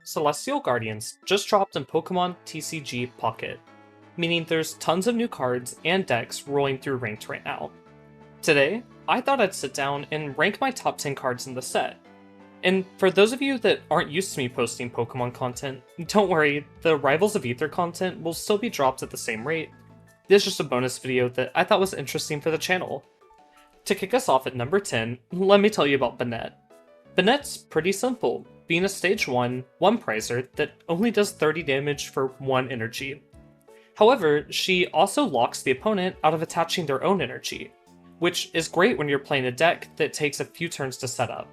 Celestial Guardians just dropped in Pokemon TCG Pocket, meaning there's tons of new cards and decks rolling through Ranked right now. Today, I thought I'd sit down and rank my top 10 cards in the set. And for those of you that aren't used to me posting Pokemon content, don't worry, the Rivals of Aether content will still be dropped at the same rate. This is just a bonus video that I thought was interesting for the channel. To kick us off at number 10, let me tell you about Banette. Banette's pretty simple, being a stage 1 prizer that only does 30 damage for 1 energy. However, she also locks the opponent out of attaching their own energy, which is great when you're playing a deck that takes a few turns to set up.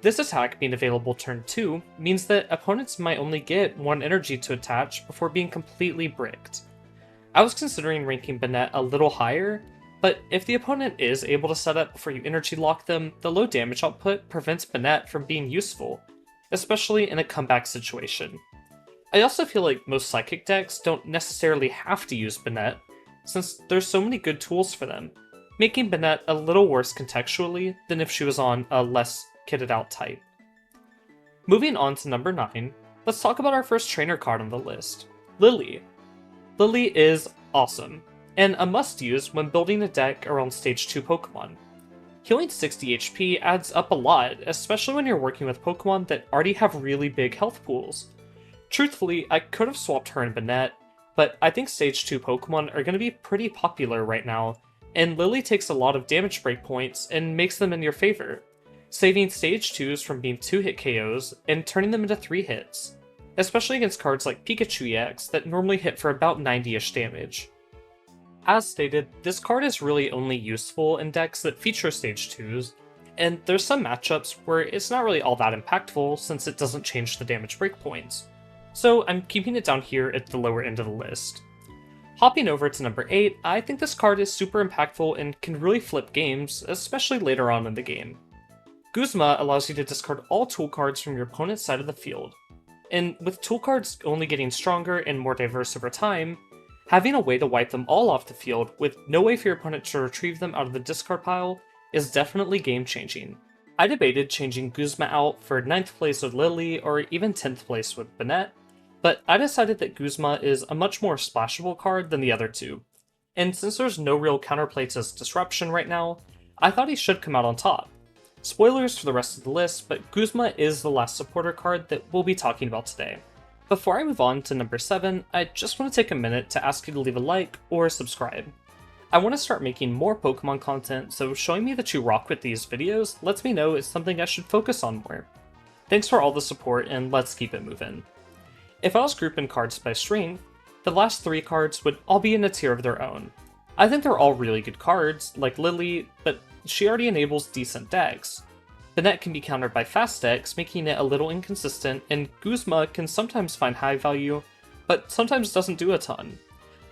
This attack being available turn 2 means that opponents might only get 1 energy to attach before being completely bricked. I was considering ranking Banette a little higher, but if the opponent is able to set up before you energy lock them, the low damage output prevents Banette from being useful, especially in a comeback situation. I also feel like most Psychic decks don't necessarily have to use Banette, since there's so many good tools for them, making Banette a little worse contextually than if she was on a less kitted out type. Moving on to number 9, let's talk about our first trainer card on the list, Lily. Lily is awesome, and a must-use when building a deck around Stage 2 Pokemon. Healing 60 HP adds up a lot, especially when you're working with Pokemon that already have really big health pools. Truthfully, I could have swapped her and Banette, but I think Stage 2 Pokemon are going to be pretty popular right now, and Lily takes a lot of damage breakpoints and makes them in your favor, saving Stage 2s from being 2-hit KOs and turning them into 3 hits, especially against cards like Pikachu EX that normally hit for about 90-ish damage. As stated, this card is really only useful in decks that feature Stage 2s, and there's some matchups where it's not really all that impactful since it doesn't change the damage breakpoints, so I'm keeping it down here at the lower end of the list. Hopping over to number 8, I think this card is super impactful and can really flip games, especially later on in the game. Guzma allows you to discard all tool cards from your opponent's side of the field, and with tool cards only getting stronger and more diverse over time, having a way to wipe them all off the field with no way for your opponent to retrieve them out of the discard pile is definitely game-changing. I debated changing Guzma out for 9th place with Lily or even 10th place with Banette, but I decided that Guzma is a much more splashable card than the other two, and since there's no real counterplay to Disruption right now, I thought he should come out on top. Spoilers for the rest of the list, but Guzma is the last supporter card that we'll be talking about today. Before I move on to number 7, I just want to take a minute to ask you to leave a like or subscribe. I want to start making more Pokemon content, so showing me that you rock with these videos lets me know it's something I should focus on more. Thanks for all the support, and let's keep it moving. If I was grouping cards by strength, the last 3 cards would all be in a tier of their own. I think they're all really good cards, like Lily, but she already enables decent decks. Banette can be countered by fast decks, making it a little inconsistent, and Guzma can sometimes find high value, but sometimes doesn't do a ton.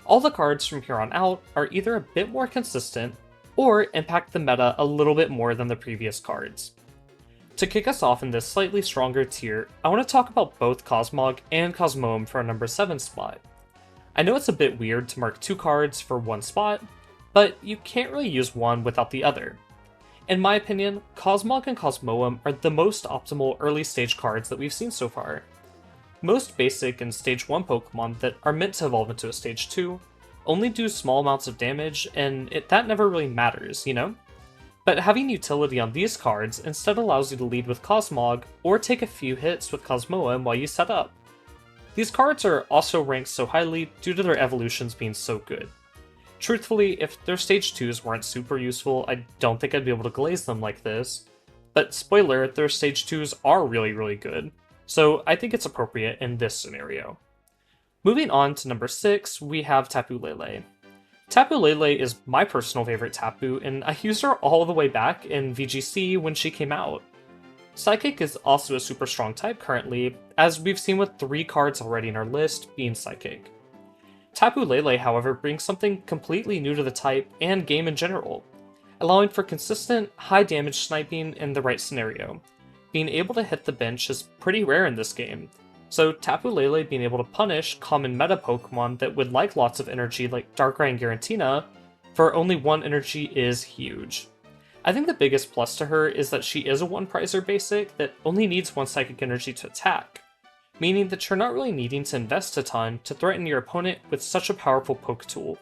All the cards from here on out are either a bit more consistent, or impact the meta a little bit more than the previous cards. To kick us off in this slightly stronger tier, I want to talk about both Cosmog and Cosmoem for our number 7 spot. I know it's a bit weird to mark 2 cards for 1 spot, but you can't really use one without the other. In my opinion, Cosmog and Cosmoem are the most optimal early stage cards that we've seen so far. Most basic and stage 1 Pokemon that are meant to evolve into a stage 2 only do small amounts of damage, and that never really matters, you know? But having utility on these cards instead allows you to lead with Cosmog or take a few hits with Cosmoem while you set up. These cards are also ranked so highly due to their evolutions being so good. Truthfully, if their stage 2s weren't super useful, I don't think I'd be able to glaze them like this. But spoiler, their stage 2s are really good, so I think it's appropriate in this scenario. Moving on to number 6, we have Tapu Lele. Tapu Lele is my personal favorite Tapu, and I used her all the way back in VGC when she came out. Psychic is also a super strong type currently, as we've seen with 3 cards already in our list being Psychic. Tapu Lele, however, brings something completely new to the type and game in general, allowing for consistent, high damage sniping in the right scenario. Being able to hit the bench is pretty rare in this game, so Tapu Lele being able to punish common meta Pokemon that would like lots of energy like Darkrai and Giratina for only 1 energy is huge. I think the biggest plus to her is that she is a 1 prizer basic that only needs 1 psychic energy to attack. meaning that you're not really needing to invest a ton to threaten your opponent with such a powerful poke tool.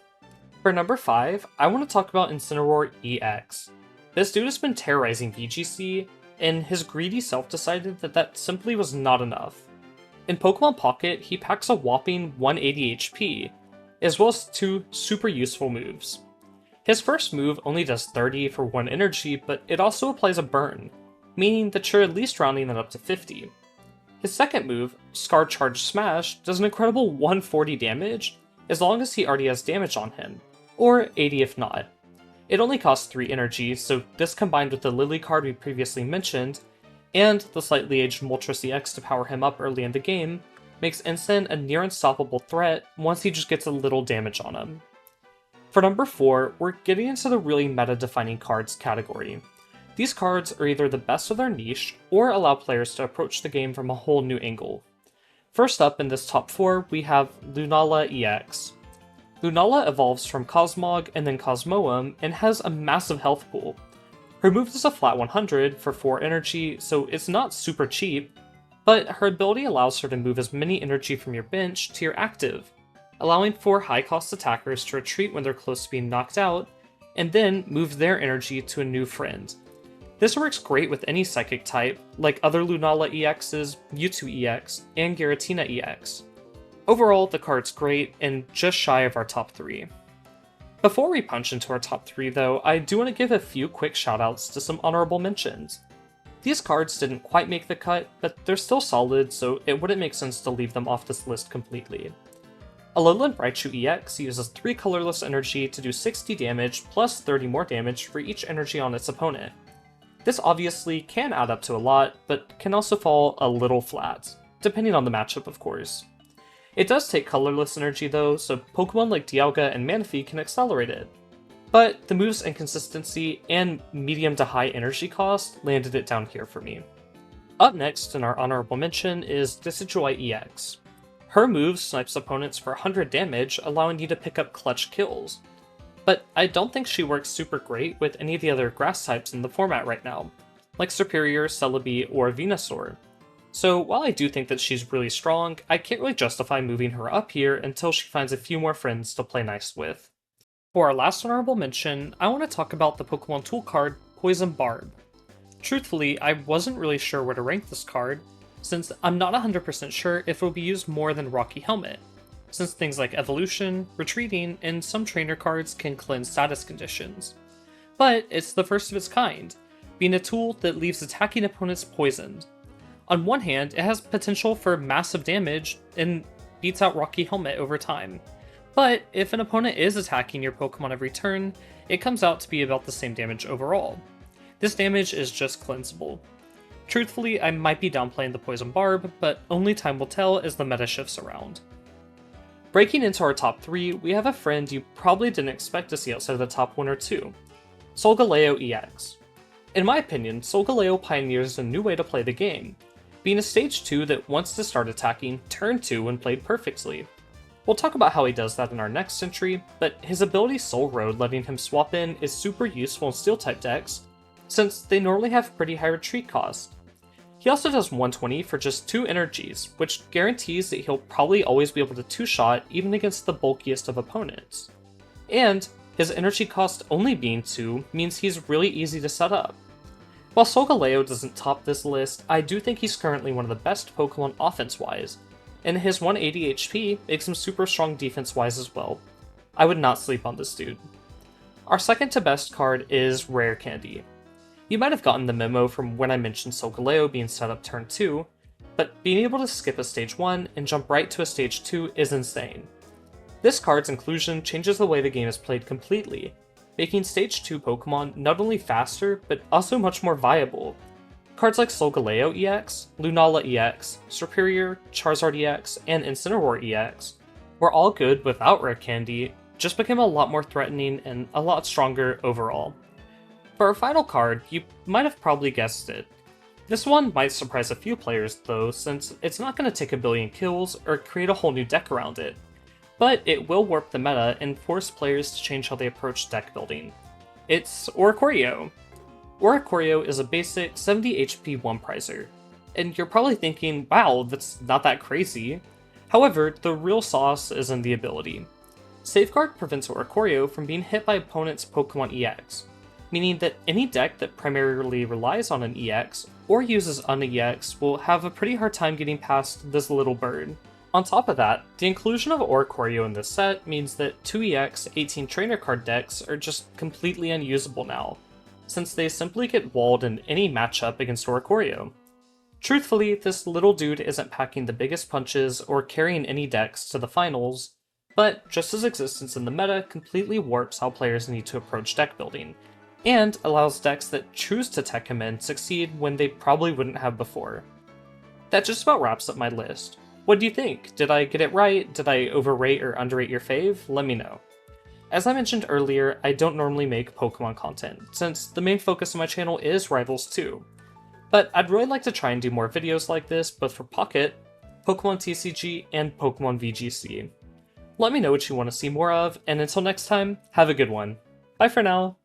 For number 5, I want to talk about Incineroar EX. This dude has been terrorizing VGC, and his greedy self decided that that simply was not enough. In Pokemon Pocket, he packs a whopping 180 HP, as well as 2 super useful moves. His first move only does 30 for 1 energy, but it also applies a burn, meaning that you're at least rounding that up to 50. His second move, Scar Charge Smash, does an incredible 140 damage, as long as he already has damage on him, or 80 if not. It only costs 3 energy, so this combined with the Lily card we previously mentioned, and the slightly aged Moltres EX to power him up early in the game, makes Incin a near unstoppable threat once he just gets a little damage on him. For number 4, we're getting into the really meta-defining cards category. These cards are either the best of their niche, or allow players to approach the game from a whole new angle. First up in this top 4, we have Lunala EX. Lunala evolves from Cosmog and then Cosmoem, and has a massive health pool. Her move is a flat 100 for 4 energy, so it's not super cheap, but her ability allows her to move as many energy from your bench to your active, allowing for high-cost attackers to retreat when they're close to being knocked out, and then move their energy to a new friend. This works great with any psychic type, like other Lunala EXs, Mewtwo EX, and Giratina EX. Overall, the card's great, and just shy of our top 3. Before we punch into our top 3 though, I do want to give a few quick shoutouts to some honorable mentions. These cards didn't quite make the cut, but they're still solid, so it wouldn't make sense to leave them off this list completely. Alolan Raichu EX uses 3 colorless energy to do 60 damage plus 30 more damage for each energy on its opponent. This obviously can add up to a lot, but can also fall a little flat, depending on the matchup of course. It does take colorless energy though, so Pokemon like Dialga and Manaphy can accelerate it. But the move's inconsistency and medium to high energy cost landed it down here for me. Up next in our honorable mention is Decidueye EX. Her move snipes opponents for 100 damage, allowing you to pick up clutch kills. But I don't think she works super great with any of the other grass types in the format right now, like Serperior, Celebi, or Venusaur. So while I do think that she's really strong, I can't really justify moving her up here until she finds a few more friends to play nice with. For our last honorable mention, I want to talk about the Pokemon Tool card, Poison Barb. Truthfully, I wasn't really sure where to rank this card, since I'm not 100% sure if it will be used more than Rocky Helmet, since things like Evolution, Retreating, and some trainer cards can cleanse status conditions. But it's the first of its kind, being a tool that leaves attacking opponents poisoned. On one hand, it has potential for massive damage and beats out Rocky Helmet over time. But if an opponent is attacking your Pokemon every turn, it comes out to be about the same damage overall. This damage is just cleansable. Truthfully, I might be downplaying the Poison Barb, but only time will tell as the meta shifts around. Breaking into our top 3, we have a friend you probably didn't expect to see outside of the top 1 or 2, Solgaleo EX. In my opinion, Solgaleo pioneers a new way to play the game, being a stage 2 that wants to start attacking turn 2 when played perfectly. We'll talk about how he does that in our next entry, but his ability Soul Road letting him swap in is super useful in Steel-type decks, since they normally have pretty high retreat cost. He also does 120 for just 2 energies, which guarantees that he'll probably always be able to 2-shot even against the bulkiest of opponents. And his energy cost only being 2 means he's really easy to set up. While Solgaleo doesn't top this list, I do think he's currently one of the best Pokemon offense-wise, and his 180 HP makes him super strong defense-wise as well. I would not sleep on this dude. Our second to best card is Rare Candy. You might have gotten the memo from when I mentioned Solgaleo being set up turn 2, but being able to skip a stage 1 and jump right to a stage 2 is insane. This card's inclusion changes the way the game is played completely, making stage 2 Pokemon not only faster, but also much more viable. Cards like Solgaleo EX, Lunala EX, Serperior, Charizard EX, and Incineroar EX were all good without Rare Candy, just became a lot more threatening and a lot stronger overall. For our final card, you might have probably guessed it. This one might surprise a few players though, since it's not going to take a billion kills or create a whole new deck around it, but it will warp the meta and force players to change how they approach deck building. It's Oricorio. Oricorio is a basic 70 HP one-prizer. And you're probably thinking, wow, that's not that crazy. However, the real sauce is in the ability. Safeguard prevents Oricorio from being hit by opponents' Pokemon EX, meaning that any deck that primarily relies on an EX or uses an EX will have a pretty hard time getting past this little bird. On top of that, the inclusion of Oricorio in this set means that 2 EX 18 trainer card decks are just completely unusable now, since they simply get walled in any matchup against Oricorio. Truthfully, this little dude isn't packing the biggest punches or carrying any decks to the finals, but just his existence in the meta completely warps how players need to approach deck building, and allows decks that choose to tech him in succeed when they probably wouldn't have before. That just about wraps up my list. What do you think? Did I get it right? Did I overrate or underrate your fave? Let me know. As I mentioned earlier, I don't normally make Pokemon content, since the main focus of my channel is Rivals 2. But I'd really like to try and do more videos like this, both for Pocket, Pokemon TCG, and Pokemon VGC. Let me know what you want to see more of, and until next time, have a good one. Bye for now!